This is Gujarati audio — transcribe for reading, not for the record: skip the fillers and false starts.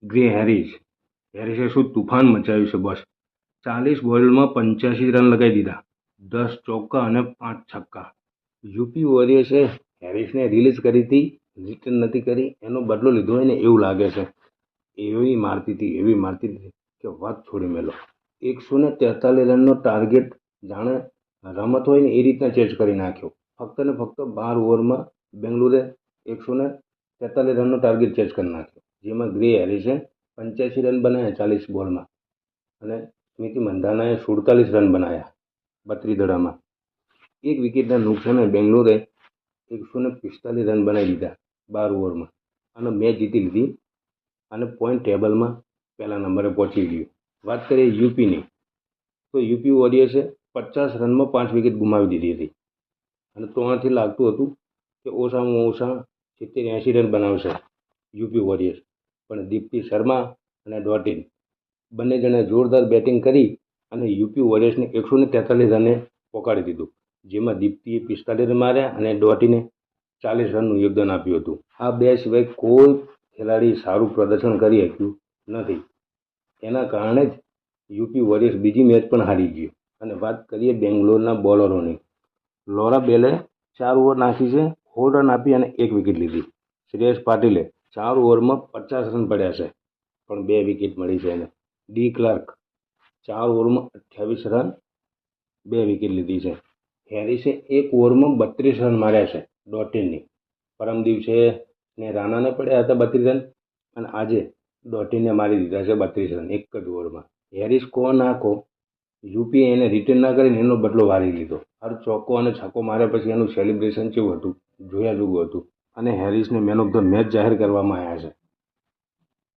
ગ્રે હેરિસે શું તુફાન મચાવ્યું છે બસ. 40 બોલમાં 85 રન લગાવી દીધા, 10 ચોક્કા અને 5 છક્કા. યુપી વોરિયર્સે હેરિસને રિલીઝ કરી હતી, રિટર્ન નથી કરી, એનો બદલો લીધો હોય ને એવું લાગે છે. એવી મારતી હતી કે વાત છોડી મેલો. 143 રનનો ટાર્ગેટ જાણે રમત હોય ને એ રીતના ચેઝ કરી નાખ્યો. ફક્ત ને ફક્ત 12 ઓવરમાં બેંગ્લોરે 143 રનનો ટાર્ગેટ ચેઝ કરી નાખ્યો, જેમાં ગ્રે હેરિસે 85 રન બનાવ્યા 40 બોલમાં અને સ્મૃતિ મંધાનાએ 47 રન બનાવ્યા 32 દડામાં. એક વિકેટના નુકસાને બેંગ્લોરે 145 રન બનાવી દીધા 12 ઓવરમાં અને મેચ જીતી લીધી અને પોઈન્ટ ટેબલમાં પહેલા નંબરે પહોંચી ગયું. વાત કરીએ યુપીની, તો યુપી વોરિયર્સે 50 રનમાં 5 વિકેટ ગુમાવી દીધી હતી અને તો આથી લાગતું હતું કે ઓછામાં ઓછા 70-80 રન બનાવશે યુપી વોરિયર્સ. પણ દીપ્તિ શર્મા અને ડોટિન બંને જણે જોરદાર બેટિંગ કરી અને યુપી વોરિયર્સને 143 રને પોકાડી દીધું, જેમાં દીપ્તિએ 45 રન માર્યા અને ડોટિને 40 રનનું યોગદાન આપ્યું હતું. આ બે સિવાય કોઈ ખેલાડી સારું પ્રદર્શન કરી શક્યું નથી. એના કારણે જ યુપી વોરિયર્સ બીજી મેચ પણ હારી ગયું. અને વાત કરીએ બેંગ્લોરના બોલરોની, લોરા બેલે 4 ઓવર નાખી છે, 16 રન આપી અને 1 વિકેટ લીધી. શ્રેયસ પાટીલે 4 ઓવરમાં 50 રન પડ્યા છે પણ 2 વિકેટ મળી છે એને. ડી ક્લાર્ક 4 ઓવરમાં 28 રન, 2 વિકેટ લીધી છે. હેરિસે 1 ઓવરમાં 32 રન માર્યા છે ડોટિનની. પરમ દિવસે ને રાણાને પડ્યા હતા 32 રન અને આજે ડોટિને મારી દીધા છે 32 રન એક જ ઓવરમાં. હેરિસ કો નાખો, યુપીએ એને રિટર્ન ના કરીને એનો બદલો વારી લીધો. હર ચોક્કો અને છક્કો માર્યા પછી એનું સેલિબ્રેશન કેવું હતું, જોયા જેવું હતું. અને હેરિસને મેન ઓફ ધ મેચ જાહેર કરવામાં આવ્યા છે.